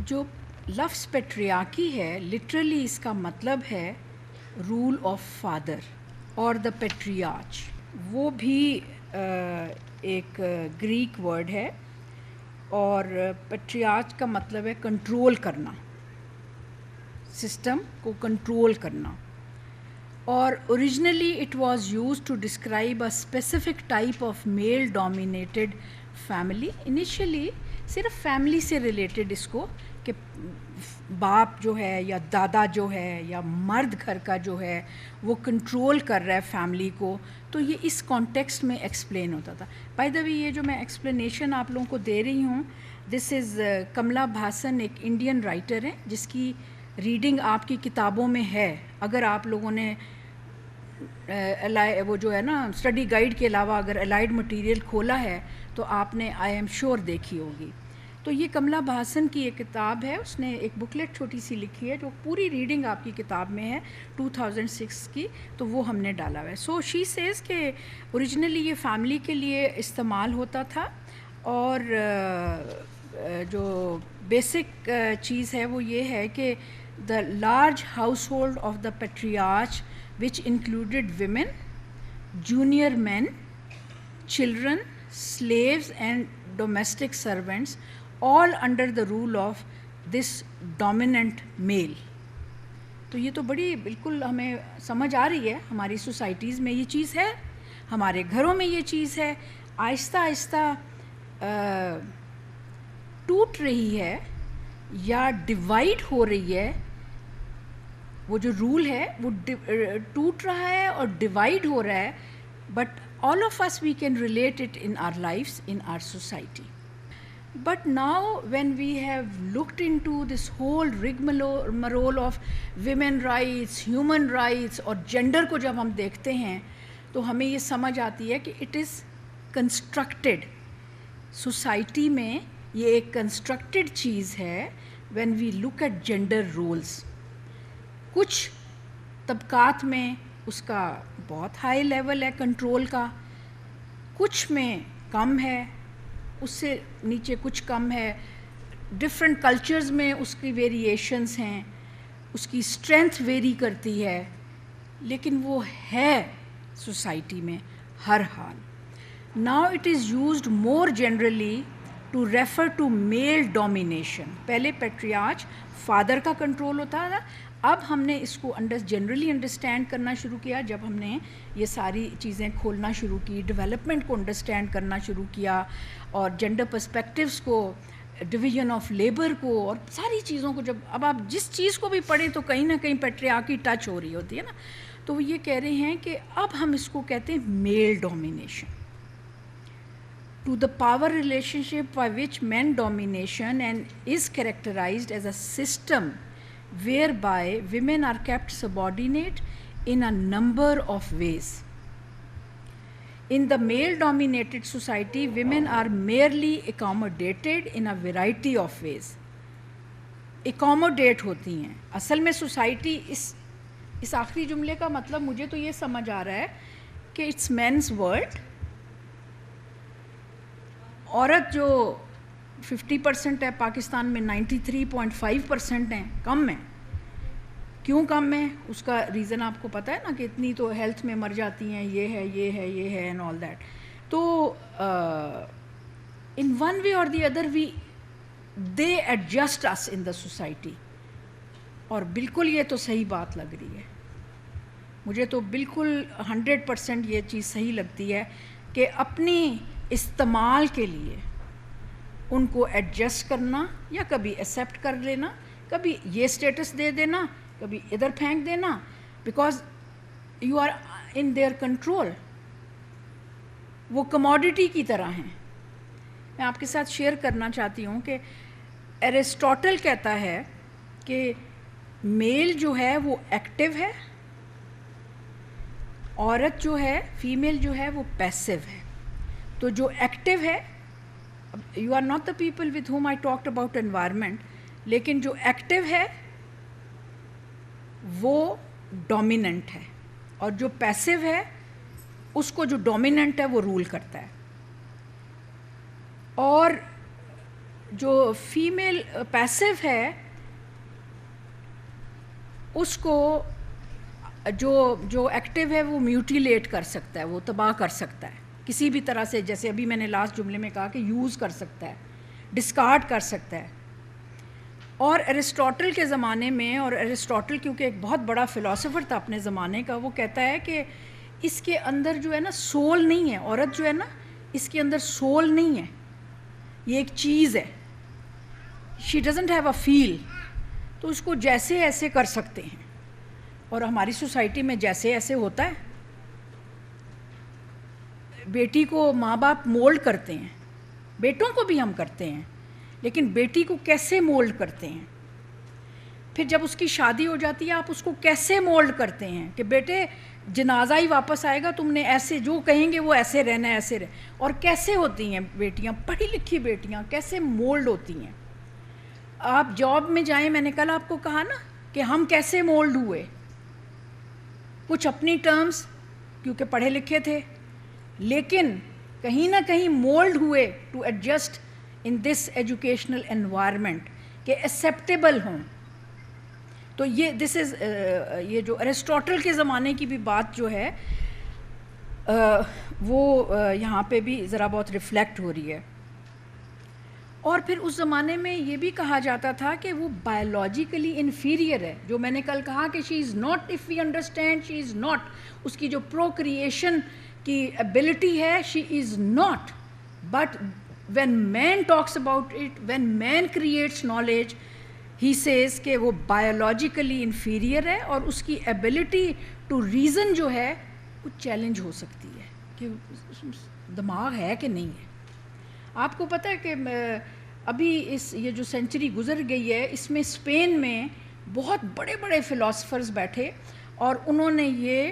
جو لفظ پیٹریاکی ہے لٹرلی اس کا مطلب ہے رول آف فادر اور دا پیٹریارچ. وہ بھی ایک گریک ورڈ ہے اور پیٹریارچ کا مطلب ہے کنٹرول کرنا, سسٹم کو کنٹرول کرنا. اور originally it was use to describe a specific type of male dominated family. Initially صرف فیملی سے ریلیٹڈ اس کو کہ باپ جو ہے یا دادا جو ہے یا مرد گھر کا جو ہے وہ کنٹرول کر رہا ہے فیملی کو, تو یہ اس کانٹیکسٹ میں ایکسپلین ہوتا تھا. بائی دا وے یہ جو میں ایکسپلینیشن آپ لوگوں کو دے رہی ہوں, دس از کملا بھاسن, ایک انڈین رائٹر ہیں جس کی ریڈنگ آپ کی کتابوں میں ہے. اگر آپ لوگوں نے وہ جو ہے نا اسٹڈی گائیڈ کے علاوہ اگر الائڈ مٹیریل کھولا ہے تو آپ نے آئی ایم شیور دیکھی ہوگی. تو یہ کملا بھاسن کی ایک کتاب ہے, اس نے ایک بکلیٹ چھوٹی سی لکھی ہے جو پوری ریڈنگ آپ کی کتاب میں ہے 2006 کی, تو وہ ہم نے ڈالا ہوا ہے. سو شی سیز کہ اوریجنلی یہ فیملی کے لیے استعمال ہوتا تھا, اور جو بیسک چیز ہے وہ یہ ہے کہ the large household of the patriarch which included women, junior men, children, slaves and domestic servants, all under the rule of this dominant male. تو یہ تو بڑی بالکل ہمیں سمجھ آ رہی ہے, ہماری سوسائٹیز میں یہ چیز ہے, ہمارے گھروں میں یہ چیز ہے, آہستہ آہستہ ٹوٹ رہی ہے یا ڈیوائڈ ہو رہی ہے. وہ جو رول ہے وہ ٹوٹ رہا ہے اور ڈیوائڈ ہو رہا ہے, but all of us we can relate it in our lives, in our society. But now when we have looked into this whole rigmarole of women rights, human rights اور gender کو جب ہم دیکھتے ہیں تو ہمیں یہ سمجھ آتی ہے کہ اٹ از کنسٹرکٹیڈ. سوسائٹی میں یہ ایک کنسٹرکٹیڈ چیز ہے when we look at gender roles. کچھ طبقات میں اس کا بہت ہائی لیول ہے کنٹرول کا, کچھ میں کم ہے, اس سے نیچے کچھ کم ہے. ڈفرینٹ کلچرز میں اس کی ویریشنز ہیں, اس کی اسٹرینتھ ویری کرتی ہے, لیکن وہ ہے سوسائٹی میں ہر حال. Now it is used more generally to refer to male domination. پہلے پیٹریارچ فادر کا کنٹرول ہوتا تھا, اب ہم نے اس کو جنرلی انڈرسٹینڈ کرنا شروع کیا جب ہم نے یہ ساری چیزیں کھولنا شروع کی, ڈیولپمنٹ کو انڈرسٹینڈ کرنا شروع کیا, اور جینڈر پرسپیکٹیوز کو, ڈویژن آف لیبر کو, اور ساری چیزوں کو. جب اب آپ جس چیز کو بھی پڑھیں تو کہیں نہ کہیں پیٹریارکی ٹچ ہو رہی ہوتی ہے نا. تو وہ یہ کہہ رہے ہیں کہ اب ہم اس کو کہتے ہیں male domination. To the power relationship by which man domination and is characterized as a system whereby women are kept subordinate in a number of ways. In the male-dominated society, women are merely accommodated in a variety of ways. Accommodate ہوتی ہیں. اصل میں society اس آخری جملے کا مطلب مجھے تو یہ سمجھ آ رہا ہے کہ اٹس مینس ورلڈ. عورت جو 50% ہے پاکستان میں 93.5% ہیں, کم ہیں. کیوں کم ہیں اس کا ریزن آپ کو پتہ ہے نا, کہ اتنی تو ہیلتھ میں مر جاتی ہیں, یہ ہے یہ ہے یہ ہے اینڈ آل دیٹ. تو ان one way or the other they adjust us in the society. اور بالکل یہ تو صحیح بات لگ رہی ہے مجھے, تو بالکل 100% یہ چیز صحیح لگتی ہے کہ اپنی استعمال کے لیے ان کو ایڈجسٹ کرنا, یا کبھی ایکسیپٹ کر لینا, کبھی یہ اسٹیٹس دے دینا, کبھی ادھر پھینک دینا, because you are in their control. وہ کموڈٹی کی طرح ہیں. میں آپ کے ساتھ شیئر کرنا چاہتی ہوں کہ ایرسٹوٹل کہتا ہے کہ میل جو ہے وہ ایکٹیو ہے, عورت جو ہے فیمیل جو ہے وہ پیسو ہے. تو جو ایکٹیو ہے, you are not the people with whom I talked about environment, لیکن جو ایکٹیو ہے وہ ڈومیننٹ ہے, اور جو پیسو ہے اس کو جو ڈومیننٹ ہے وہ رول کرتا ہے. اور جو فیمیل پیسو ہے اس کو جو ایکٹیو ہے وہ میوٹیلیٹ کر سکتا ہے, وہ تباہ کر سکتا ہے کسی بھی طرح سے, جیسے ابھی میں نے لاسٹ جملے میں کہا کہ یوز کر سکتا ہے, ڈسکارڈ کر سکتا ہے. اور ایرسٹوٹل کے زمانے میں, اور ایرسٹوٹل کیونکہ ایک بہت بڑا فلاسفر تھا اپنے زمانے کا, وہ کہتا ہے کہ اس کے اندر جو ہے نا سول نہیں ہے, عورت جو ہے نا اس کے اندر سول نہیں ہے, یہ ایک چیز ہے, شی ڈزنٹ ہیو اے فیل. تو اس کو جیسے ایسے کر سکتے ہیں, اور ہماری سوسائٹی میں جیسے ایسے ہوتا ہے. بیٹی کو ماں باپ مولڈ کرتے ہیں, بیٹوں کو بھی ہم کرتے ہیں, لیکن بیٹی کو کیسے مولڈ کرتے ہیں, پھر جب اس کی شادی ہو جاتی ہے آپ اس کو کیسے مولڈ کرتے ہیں کہ بیٹے جنازہ ہی واپس آئے گا, تم نے ایسے جو کہیں گے وہ ایسے رہنا ہے, ایسے اور کیسے ہوتی ہیں بیٹیاں, پڑھی لکھی بیٹیاں کیسے مولڈ ہوتی ہیں. آپ جاب میں جائیں, میں نے کل آپ کو کہا نا کہ ہم کیسے مولڈ ہوئے, کچھ اپنی ٹرمز کیونکہ پڑھے لکھے تھے, لیکن کہیں نہ کہیں مولڈ ہوئے to adjust in this educational environment کہ ایکسیپٹیبل ہوں. تو یہ جو ایرسٹوٹل کے زمانے کی بھی بات جو ہے وہ یہاں پہ بھی ذرا بہت ریفلیکٹ ہو رہی ہے. اور پھر اس زمانے میں یہ بھی کہا جاتا تھا کہ وہ بایولوجیکلی انفیریئر ہے, جو میں نے کل کہا کہ she is not, if we understand she is not, اس کی جو پروکریشن کی ایبلٹی ہے she is not, but when man talks about it, when man creates knowledge, he says کہ وہ biologically inferior ہے, اور اس کی ability to reason جو ہے وہ چیلنج ہو سکتی ہے کہ دماغ ہے کہ نہیں ہے. آپ کو پتہ ہے کہ ابھی یہ جو سینچری گزر گئی ہے اس میں اسپین میں بہت بڑے بڑے فلاسفرز بیٹھے, اور انہوں نے یہ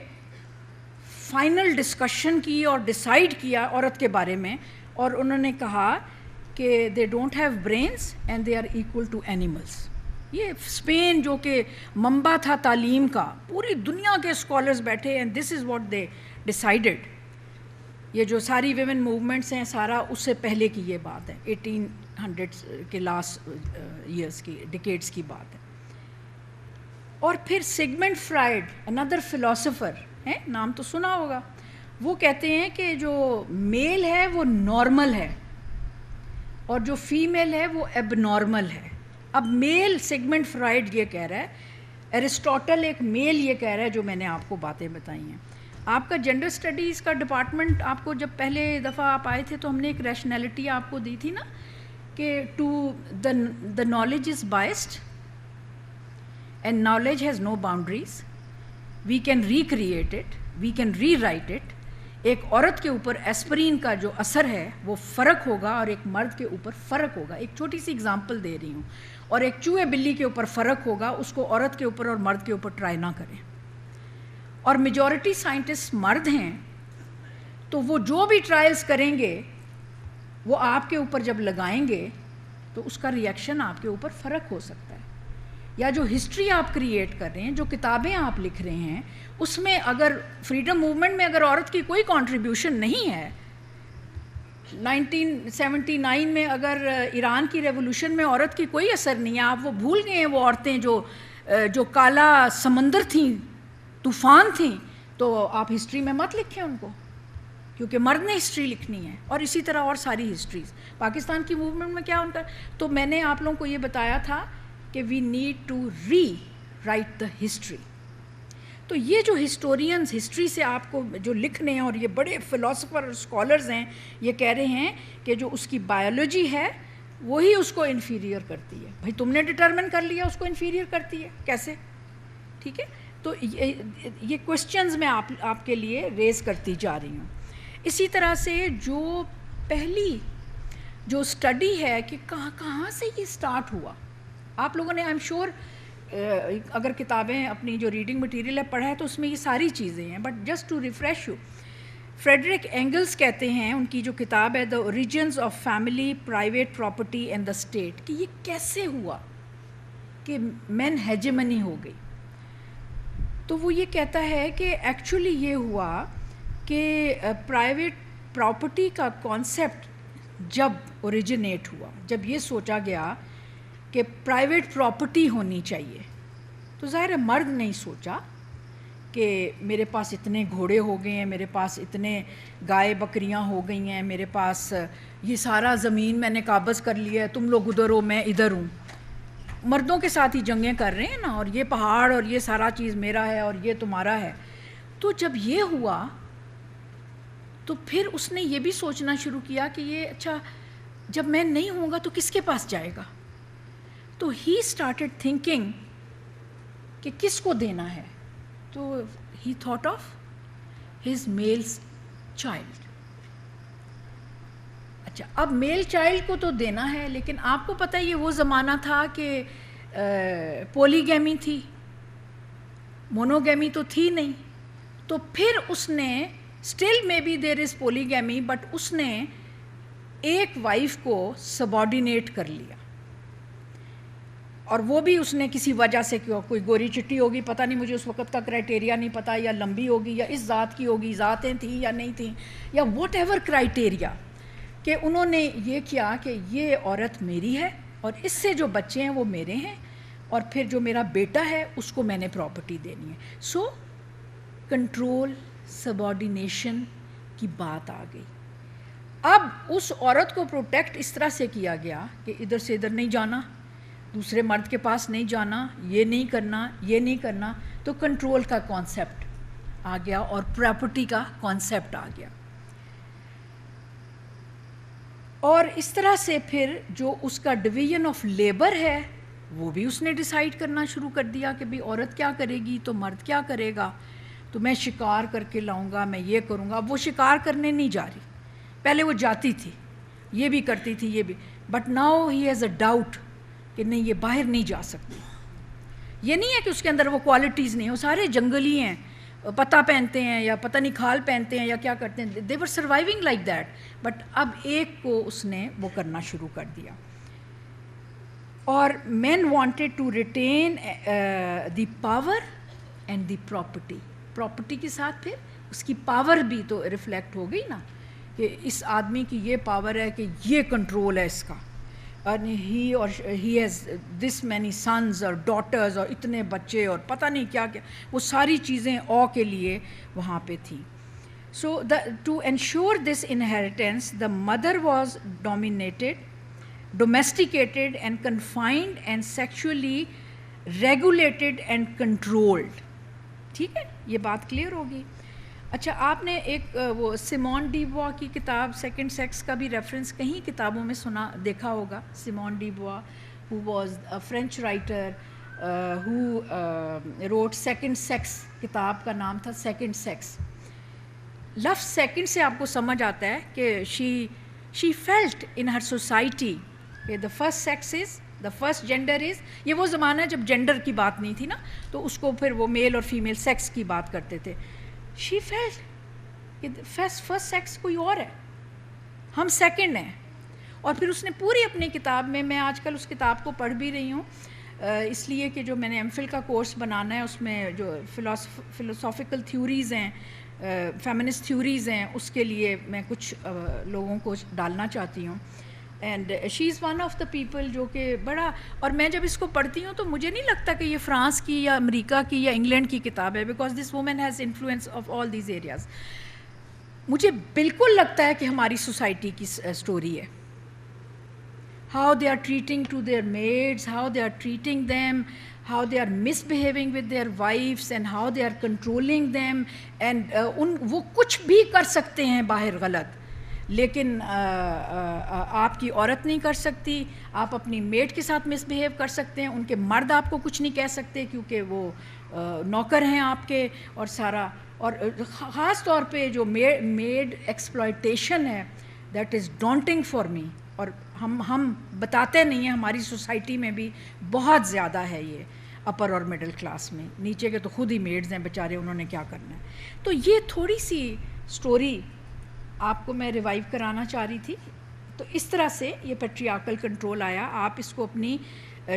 فائنل ڈسکشن کی اور ڈیسائیڈ کیا عورت کے بارے میں, اور انہوں نے کہا کہ they don't have brains and they are equal to animals. یہ اسپین جو کہ منبع تھا تعلیم کا, پوری دنیا کے اسکالرز بیٹھے, and this is what they decided. یہ جو ساری ویمن موومنٹس ہیں سارا اس سے پہلے کی یہ بات ہے, 1800 کے لاسٹ ایئرس کی, ڈیکیڈس کی بات ہے. اور پھر سیگمنڈ فرائڈ, اندر فلاسفر ہیں, نام تو سنا ہوگا, وہ کہتے ہیں کہ جو میل ہے وہ نارمل ہے اور جو فیمیل ہے وہ ایب نارمل ہے. اب میل سیگمنڈ فرائڈ یہ کہہ رہا ہے, ایرسٹوٹل ایک میل یہ کہہ رہا ہے, جو میں نے آپ کو باتیں بتائی ہیں. آپ کا جنڈر اسٹڈیز کا ڈپارٹمنٹ, آپ کو جب پہلے دفعہ آپ آئے تھے تو ہم نے ایک ریشنلٹی آپ کو دی تھی نا کہ to the knowledge is biased and knowledge has no boundaries, we can recreate it, we can rewrite it. ایک عورت کے اوپر ایسپرین کا جو اثر ہے وہ فرق ہوگا, اور ایک مرد کے اوپر فرق ہوگا. ایک چھوٹی سی اگزامپل دے رہی ہوں. اور ایک چوہے بلی کے اوپر فرق ہوگا, اس کو عورت کے اوپر اور مرد کے اوپر ٹرائی نہ کریں. اور میجورٹی سائنٹسٹ مرد ہیں, تو وہ جو بھی ٹرائلز کریں گے وہ آپ کے اوپر جب لگائیں گے تو اس کا ریئیکشن آپ کے اوپر فرق ہو سکتا ہے. یا جو ہسٹری آپ کریٹ کر رہے ہیں, جو کتابیں آپ لکھ رہے ہیں, اس میں اگر فریڈم موومنٹ میں اگر عورت کی کوئی کنٹریبیوشن نہیں ہے, 1979 میں اگر ایران کی ریولوشن میں عورت کی کوئی اثر نہیں ہے, آپ وہ بھول گئے ہیں وہ عورتیں جو کالا سمندر تھیں, طوفان تھیں, تو آپ ہسٹری میں مت لکھیں ان کو, کیونکہ مرد نے ہسٹری لکھنی ہے. اور اسی طرح اور ساری ہسٹریز. پاکستان کی موومنٹ میں کیا ان کا, تو میں نے آپ لوگوں کو یہ بتایا تھا کہ we need to rewrite the history. تو یہ جو ہسٹورینز ہسٹری سے آپ کو جو لکھ رہے ہیں, اور یہ بڑے فلاسفر اور اسکالرز ہیں, یہ کہہ رہے ہیں کہ جو اس کی بایولوجی ہے وہی اس کو انفیریئر کرتی ہے. بھائی تم نے ڈٹرمن کر لیا اس کو انفیریئر کرتی ہے, کیسے؟ ٹھیک ہے. تو یہ کوشچنز میں آپ کے لیے ریز کرتی جا رہی ہوں. اسی طرح سے جو پہلی جو اسٹڈی ہے کہ کہاں سے یہ اسٹارٹ ہوا, آپ لوگوں نے آئی ایم شیور اگر کتابیں اپنی جو ریڈنگ مٹیریل ہے پڑھا ہے تو اس میں یہ ساری چیزیں ہیں, but just to refresh you, Friedrich Engels کہتے ہیں, ان کی جو کتاب ہے the origins of family, private property and the state, کہ یہ کیسے ہوا کہ مین ہیجمنی ہو گئی. تو وہ یہ کہتا ہے کہ ایکچولی یہ ہوا کہ پرائیویٹ پراپرٹی کا کانسیپٹ جب اوریجنیٹ ہوا, جب یہ سوچا گیا کہ پرائیویٹ پراپرٹی ہونی چاہیے, تو ظاہر ہے مرد نہیں سوچا کہ میرے پاس اتنے گھوڑے ہو گئے ہیں, میرے پاس اتنے گائے بکریاں ہو گئی ہیں, میرے پاس یہ سارا زمین میں نے قابض کر لیا ہے, تم لوگ ادھر ہو میں ادھر ہوں. مردوں کے ساتھ ہی جنگیں کر رہے ہیں نا, اور یہ پہاڑ اور یہ سارا چیز میرا ہے اور یہ تمہارا ہے. تو جب یہ ہوا تو پھر اس نے یہ بھی سوچنا شروع کیا کہ یہ اچھا جب میں نہیں ہوں گا تو کس کے پاس جائے گا. تو ہی اسٹارٹیڈ تھنکنگ کہ کس کو دینا ہے. تو he thought of his male child. اچھا اب میل چائلڈ کو تو دینا ہے, لیکن آپ کو پتہ یہ وہ زمانہ تھا کہ پولی گیمی تھی, مونوگیمی تو تھی نہیں. تو پھر اس نے still may be there is polygamy, but اس نے ایک وائف کو سبارڈینیٹ کر لیا, اور وہ بھی اس نے کسی وجہ سے, کیوں کوئی گوری چٹی ہوگی, پتہ نہیں مجھے اس وقت کا کرائٹیریا نہیں پتہ, یا لمبی ہوگی یا اس ذات کی ہوگی, ذاتیں تھیں یا نہیں تھیں, یا واٹ ایور کرائٹیریا, کہ انہوں نے یہ کیا کہ یہ عورت میری ہے اور اس سے جو بچے ہیں وہ میرے ہیں, اور پھر جو میرا بیٹا ہے اس کو میں نے پراپرٹی دینی ہے. سو کنٹرول, سبارڈینیشن کی بات آ گئی. اب اس عورت کو پروٹیکٹ اس طرح سے کیا گیا کہ ادھر سے ادھر نہیں جانا, دوسرے مرد کے پاس نہیں جانا, یہ نہیں کرنا, یہ نہیں کرنا. تو کنٹرول کا کانسیپٹ آ گیا اور پراپرٹی کا کانسیپٹ آ گیا. اور اس طرح سے پھر جو اس کا ڈویژن آف لیبر ہے وہ بھی اس نے ڈیسائیڈ کرنا شروع کر دیا کہ بھئی عورت کیا کرے گی تو مرد کیا کرے گا. تو میں شکار کر کے لاؤں گا, میں یہ کروں گا. اب وہ شکار کرنے نہیں جا رہی, پہلے وہ جاتی تھی, یہ بھی کرتی تھی, یہ بھی, but now he has a doubt کہ نہیں یہ باہر نہیں جا سکتی. یہ نہیں ہے کہ اس کے اندر وہ کوالٹیز نہیں, وہ سارے جنگلی ہیں, پتہ پہنتے ہیں یا پتہ نہیں کھال پہنتے ہیں یا کیا کرتے ہیں, دے ور سروائیونگ لائک دیٹ. بٹ اب ایک کو اس نے وہ کرنا شروع کر دیا. اور man wanted to retain the power and the property. Property کے ساتھ پھر اس کی پاور بھی تو ریفلیکٹ ہو گئی نا, کہ اس آدمی کی یہ پاور ہے کہ یہ کنٹرول ہے اس کا, اور he has this many sons اور ڈاٹرز اور اتنے بچے اور پتہ نہیں کیا کیا, وہ ساری چیزیں او کے لیے وہاں پہ تھی. So to ensure this inheritance the mother was domesticated and confined and sexually regulated and controlled. ٹھیک ہے, یہ بات کلیئر ہوگی. اچھا آپ نے ایک وہ سیمون ڈی بوا کی کتاب سیکنڈ سیکس کا بھی ریفرنس کہیں کتابوں میں سنا دیکھا ہوگا. Simone de Beauvoir who was a French writer who wrote second sex, کتاب کا نام تھا سیکنڈ سیکس. لفظ سیکنڈ سے آپ کو سمجھ آتا ہے کہ she felt in her society کہ the first sex is, the first gender is, یہ وہ زمانہ ہے جب جینڈر کی بات نہیں تھی نا, تو اس کو پھر وہ میل اور فیمیل سیکس کی بات کرتے تھے. she felt کہ first sex کوئی اور ہے, ہم سیکنڈ ہیں. اور پھر اس نے پوری اپنی کتاب میں آج کل اس کتاب کو پڑھ بھی رہی ہوں, اس لیے کہ جو میں نے ایم فل کا کورس بنانا ہے اس میں جو فلسافیکل تھیوریز ہیں, فیمنسٹ تھیوریز ہیں, اس کے لیے میں کچھ لوگوں کو ڈالنا چاہتی ہوں. And she is one of the people جو کہ بڑا, اور میں جب اس کو پڑھتی ہوں تو مجھے نہیں لگتا کہ یہ فرانس کی یا امریکہ کی یا انگلینڈ کی کتاب ہے, because this woman has influence of all these areas. مجھے بالکل لگتا ہے کہ ہماری سوسائٹی کی اسٹوری ہے. how they are treating to their maids, how they are treating them, how they are misbehaving with their wives and how they are controlling them, and وہ کچھ بھی کر سکتے ہیں باہر غلط, لیکن آپ کی عورت نہیں کر سکتی. آپ اپنی میڈ کے ساتھ مس بہیو کر سکتے ہیں, ان کے مرد آپ کو کچھ نہیں کہہ سکتے کیونکہ وہ نوکر ہیں آپ کے, اور سارا. اور خاص طور پہ جو میڈ ایکسپلائٹیشن ہے, that is daunting for me. اور ہم بتاتے نہیں ہیں, ہماری سوسائٹی میں بھی بہت زیادہ ہے یہ, اپر اور مڈل کلاس میں. نیچے کے تو خود ہی میڈز ہیں بیچارے, انہوں نے کیا کرنا ہے. تو یہ تھوڑی سی سٹوری آپ کو میں ریوائیو کرانا چاہ رہی تھی. تو اس طرح سے یہ پیٹریارکل کنٹرول آیا. آپ اس کو اپنی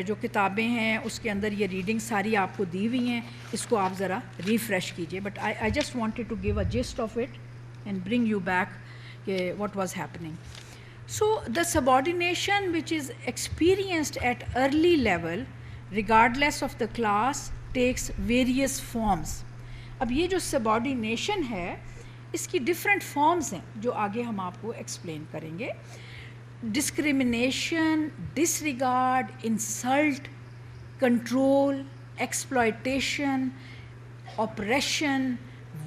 جو کتابیں ہیں اس کے اندر یہ ریڈنگ ساری آپ کو دی ہوئی ہیں, اس کو آپ ذرا ریفریش کیجئے. But I just wanted to give a gist of it and bring you back کہ what was happening. So the subordination which is experienced at early level regardless of the class takes various forms. اب یہ جو subordination ہے اس کی different forms ہیں جو آگے ہم آپ کو explain کریں گے. Discrimination, disregard, insult, control, exploitation, oppression,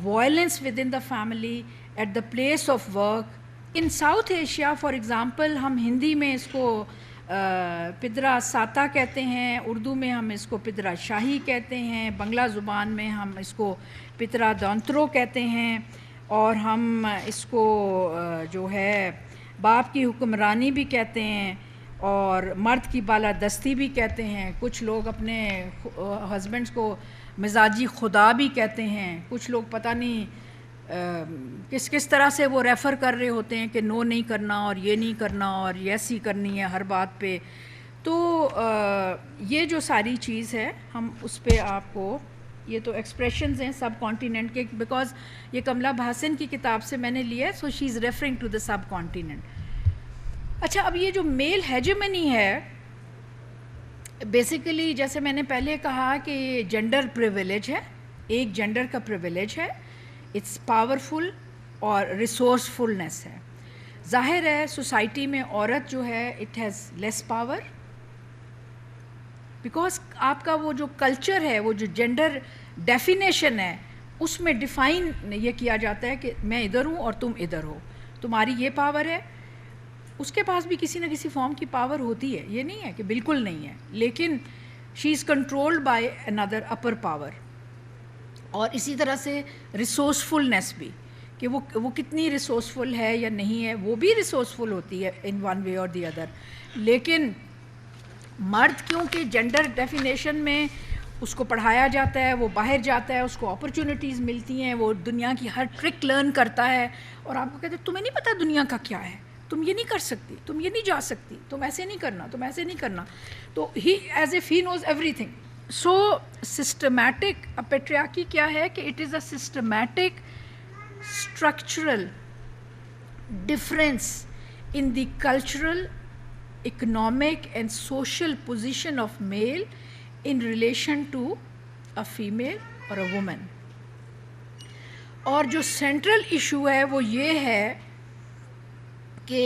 violence within the family, at the place of work. In South Asia for example ہم ہندی میں اس کو پدرا ساتا کہتے ہیں, اردو میں ہم اس کو پدرا شاہی کہتے ہیں, بنگلہ زبان میں ہم اس کو پترا دانترو کہتے ہیں, اور ہم اس کو جو ہے باپ کی حکمرانی بھی کہتے ہیں, اور مرد کی بالادستی بھی کہتے ہیں. کچھ لوگ اپنے ہسبینڈس کو مزاجی خدا بھی کہتے ہیں. کچھ لوگ پتہ نہیں کس طرح سے وہ ریفر کر رہے ہوتے ہیں کہ نو نہیں کرنا اور یہ نہیں کرنا اور یس ہی کرنی ہے ہر بات پہ. تو یہ جو ساری چیز ہے ہم اس پہ آپ کو, یہ تو ایکسپریشنز ہیں سب کانٹیننٹ کے, بیکاز یہ کملا بھاسن کی کتاب سے میں نے لیا ہے, so she is referring to the subcontinent. اچھا, اب یہ جو میل ہیجمنی ہے بیسیکلی جیسے میں نے پہلے کہا کہ یہ جینڈر پریویلیج ہے, ایک جینڈر کا پریویلیج ہے. اٹس پاورفل اور ریسورسفلنس ہے. ظاہر ہے سوسائٹی میں عورت جو ہے it has less power, because آپ کا وہ جو کلچر ہے, وہ جو جینڈر ڈیفینیشن ہے, اس میں ڈیفائن یہ کیا جاتا ہے کہ میں ادھر ہوں اور تم ادھر ہو, تمہاری یہ پاور ہے. اس کے پاس بھی کسی نہ کسی فارم کی پاور ہوتی ہے, یہ نہیں ہے کہ بالکل نہیں ہے, لیکن she is controlled by under upper power. اور اسی طرح سے ریسورسفلنس بھی, کہ وہ کتنی ریسورسفل ہے یا نہیں ہے, وہ بھی ریسورسفل ہوتی ہے ان one way or the other. لیکن مرد کیونکہ جینڈر ڈیفینیشن میں اس کو پڑھایا جاتا ہے, وہ باہر جاتا ہے, اس کو اپرچونیٹیز ملتی ہیں, وہ دنیا کی ہر ٹرک لرن کرتا ہے, اور آپ کو کہتے ہیں تمہیں نہیں پتہ دنیا کا کیا ہے, تم یہ نہیں کر سکتی, تم یہ نہیں جا سکتی, تم ایسے نہیں کرنا, تم ایسے نہیں کرنا. تو he as if he knows everything. So systematic patriarchy کیا ہے کہ it is a systematic structural difference in the cultural, economic and social position of male in relation to a female or a woman. اور جو central issue ہے وہ یہ ہے کہ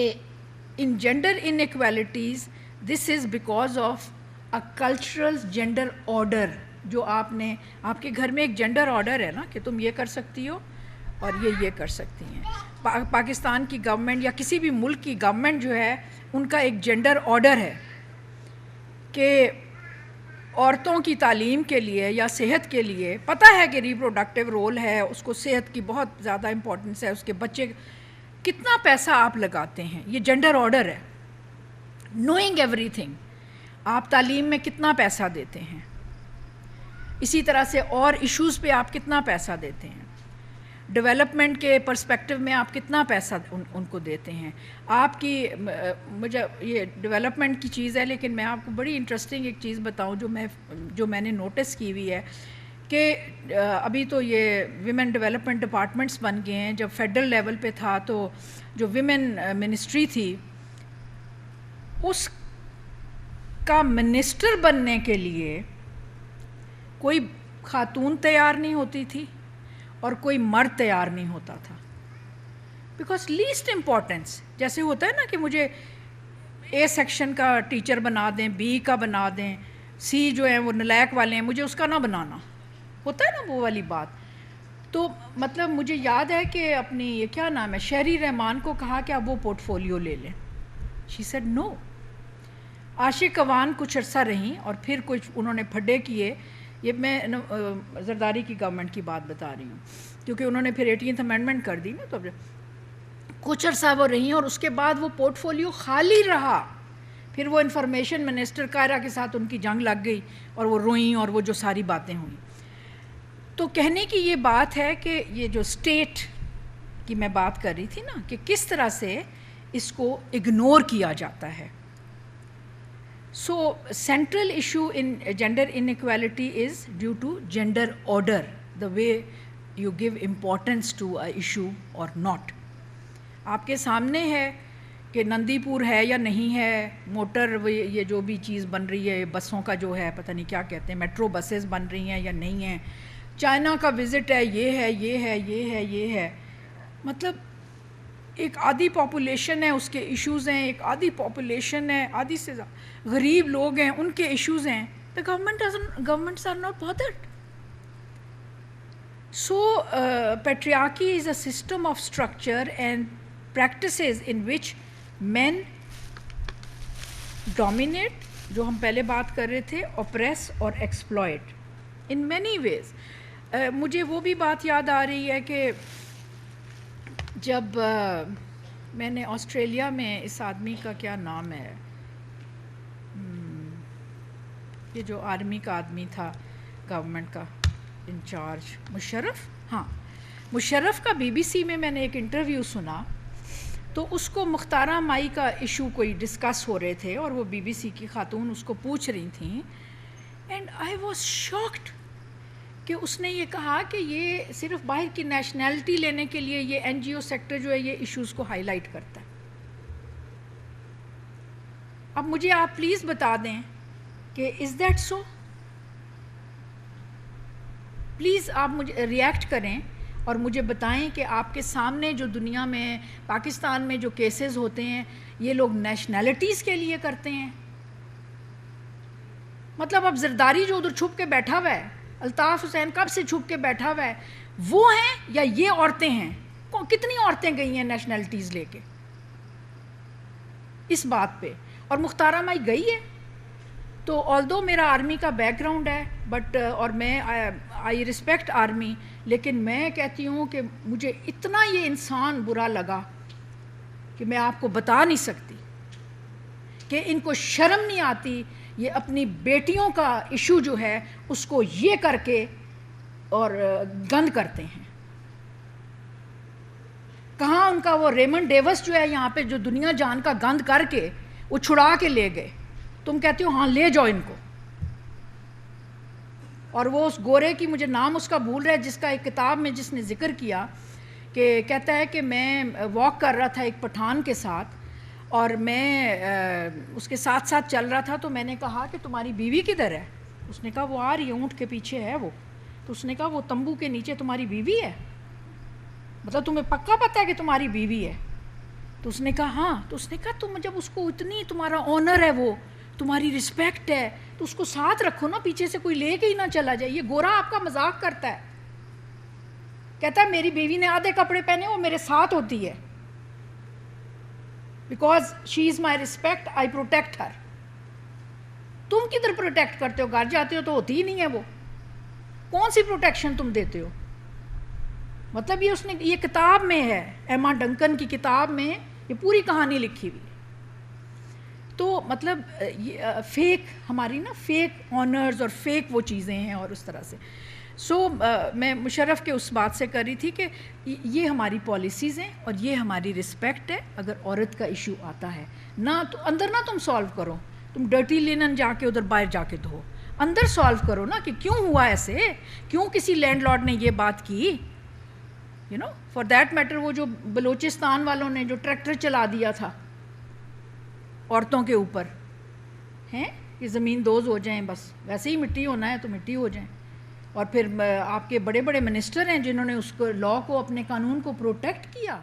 in gender inequalities this is because of a cultural gender order. جو آپ نے, آپ کے گھر میں ایک جینڈر آرڈر ہے نا کہ تم یہ کر سکتی ہو اور یہ کر سکتی ہیں. پاکستان کی گورنمنٹ یا کسی بھی ملک کی گورنمنٹ جو ہے ان کا ایک جینڈر آرڈر ہے کہ عورتوں کی تعلیم کے لیے یا صحت کے لیے, پتہ ہے کہ ریپروڈکٹیو رول ہے, اس کو صحت کی بہت زیادہ امپورٹنس ہے, اس کے بچے کتنا پیسہ آپ لگاتے ہیں, یہ جینڈر آرڈر ہے. نوئنگ ایوری تھنگ, آپ تعلیم میں کتنا پیسہ دیتے ہیں, اسی طرح سے اور ایشوز پہ آپ کتنا پیسہ دیتے ہیں, ڈیولپمنٹ کے پرسپیکٹو میں آپ کتنا پیسہ ان کو دیتے ہیں. آپ کی, مجھے یہ ڈیولپمنٹ کی چیز ہے لیکن میں آپ کو بڑی انٹرسٹنگ ایک چیز بتاؤں جو میں نے نوٹس کی ہوئی ہے کہ ابھی تو یہ ویمن ڈیولپمنٹ ڈپارٹمنٹس بن گئے ہیں. جب فیڈرل لیول پہ تھا تو جو ویمن منسٹری تھی اس کا منسٹر بننے کے لیے کوئی خاتون تیار نہیں ہوتی تھی اور کوئی مرد تیار نہیں ہوتا تھا, بیکاز لیسٹ امپورٹنس. جیسے ہوتا ہے نا کہ مجھے اے سیکشن کا ٹیچر بنا دیں, بی کا بنا دیں, سی جو ہیں وہ نلائق والے ہیں مجھے اس کا نہ بنانا, ہوتا ہے نا وہ والی بات. تو مطلب مجھے یاد ہے کہ اپنی یہ کیا نام ہے شہری رحمان کو کہا کہ اب وہ پورٹ فولیو لے لیں. She said no. عاشق اوان کچھ عرصہ رہیں اور پھر کچھ انہوں نے پھڈے کیے. یہ میں زرداری کی گورنمنٹ کی بات بتا رہی ہوں کیونکہ انہوں نے پھر 18th امینڈمنٹ کر دی نا, تو کچھ عرصہ وہ رہیں اور اس کے بعد وہ پورٹ فولیو خالی رہا. پھر وہ انفارمیشن منسٹر کائرہ کے ساتھ ان کی جنگ لگ گئی اور وہ روئیں اور وہ جو ساری باتیں ہوئیں. تو کہنے کی یہ بات ہے کہ یہ جو اسٹیٹ کی میں بات کر رہی تھی نا کہ کس طرح سے اس کو اگنور کیا جاتا ہے. So central issue in gender inequality is due to gender order, the way you give importance to a issue or not. آپ کے سامنے ہے کہ نندی پور ہے یا نہیں ہے، موٹر یہ جو بھی چیز بن رہی ہے بسوں کا جو ہے پتہ نہیں کیا کہتے ہیں، میٹرو بسز بن رہی ہیں یا نہیں ہیں، چائنا کا وزٹ ہے، یہ ہے یہ ہے یہ ہے یہ ہے. مطلب ایک آدھی پاپولیشن ہے اس کے ایشوز ہیں، ایک آدھی پاپولیشن ہے آدھی سے غریب لوگ ہیں ان کے ایشوز ہیں. The governments are not bothered. So patriarchy is a system of structure and practices in which men dominate, جو ہم پہلے بات کر رہے تھے، oppress اور exploit in many ways. مجھے وہ بھی بات یاد آ رہی ہے کہ جب میں نے آسٹریلیا میں اس آدمی کا کیا نام ہے، یہ جو آرمی کا آدمی تھا گورنمنٹ کا انچارج، مشرف، ہاں مشرف کا بی بی سی میں نے ایک انٹرویو سنا، تو اس کو مختارہ مائی کا ایشو کوئی ڈسکس ہو رہے تھے اور وہ بی بی سی کی خاتون اس کو پوچھ رہی تھیں، اینڈ آئی واز شاکڈ کہ اس نے یہ کہا کہ یہ صرف باہر کی نیشنلٹی لینے کے لیے یہ این جی او سیکٹر جو ہے یہ ایشوز کو ہائی لائٹ کرتا ہے. اب مجھے آپ پلیز بتا دیں کہ از دیٹ سو؟ پلیز آپ مجھے ریئیکٹ کریں اور مجھے بتائیں کہ آپ کے سامنے جو دنیا میں پاکستان میں جو کیسز ہوتے ہیں یہ لوگ نیشنلٹیز کے لیے کرتے ہیں. مطلب اب زرداری جو ادھر چھپ کے بیٹھا ہوا ہے، الطاف حسین کب سے چھپ کے بیٹھا ہوا ہے، وہ ہیں یا یہ عورتیں ہیں؟ کتنی عورتیں گئی ہیں نیشنلٹیز لے کے اس بات پہ؟ اور مختارہ مائی گئی ہے. تو آلدو میرا آرمی کا بیک گراؤنڈ ہے بٹ اور میں آئی رسپیکٹ آرمی، لیکن میں کہتی ہوں کہ مجھے اتنا یہ انسان برا لگا کہ میں آپ کو بتا نہیں سکتی کہ ان کو شرم نہیں آتی یہ اپنی بیٹیوں کا ایشو جو ہے اس کو یہ کر کے اور گند کرتے ہیں. کہاں ان کا وہ ریمنڈ ڈیوس جو ہے یہاں پہ جو دنیا جان کا گند کر کے وہ چھڑا کے لے گئے، تم کہتے ہو ہاں لے جاؤ ان کو. اور وہ اس گورے کی مجھے نام اس کا بھول رہا ہے جس کا ایک کتاب میں جس نے ذکر کیا کہ کہتا ہے کہ میں واک کر رہا تھا ایک پٹھان کے ساتھ اور میں اس کے ساتھ ساتھ چل رہا تھا، تو میں نے کہا کہ تمہاری بیوی کدھر ہے؟ اس نے کہا وہ آ رہی ہے، اونٹ کے پیچھے ہے وہ. تو اس نے کہا وہ تمبو کے نیچے تمہاری بیوی ہے؟ مطلب تمہیں پکا پتہ ہے کہ تمہاری بیوی ہے؟ تو اس نے کہا ہاں. تو اس نے کہا تم جب اس کو اتنی تمہارا آنر ہے، وہ تمہاری رسپیکٹ ہے، تو اس کو ساتھ رکھو نا، پیچھے سے کوئی لے کے ہی نہ چلا جائے. یہ گورا آپ کا مذاق کرتا ہے، کہتا ہے میری بیوی نے آدھے کپڑے پہنے وہ میرے ساتھ ہوتی ہے because she is my respect, I protect her. تم کدھر پروٹیکٹ کرتے ہو؟ گھر جاتے ہو تو ہوتی ہی نہیں ہے وہ. کون سی پروٹیکشن تم دیتے ہو؟ مطلب یہ اس نے یہ کتاب میں ہے، ایما ڈنکن کی کتاب میں یہ پوری کہانی لکھی ہوئی ہے. تو مطلب فیک ہماری نا فیک آنرز اور فیک وہ چیزیں ہیں اور اس طرح سے. سو میں مشرف کے اس بات سے کر رہی تھی کہ یہ ہماری پالیسیز ہیں اور یہ ہماری رسپیکٹ ہے. اگر عورت کا ایشو آتا ہے نہ تو اندر نہ تم سالو کرو، تم ڈرٹی لینن جا کے ادھر باہر جا کے دھو، اندر سالو کرو نا کہ کیوں ہوا ایسے، کیوں کسی لینڈ لارڈ نے یہ بات کی. You know for that matter وہ جو بلوچستان والوں نے جو ٹریکٹر چلا دیا تھا عورتوں کے اوپر ہیں کہ زمین دوز ہو جائیں، بس ویسے ہی مٹی ہونا ہے تو مٹی ہو جائیں. اور پھر آپ کے بڑے بڑے منسٹر ہیں جنہوں نے اس کو لا کو اپنے قانون کو پروٹیکٹ کیا.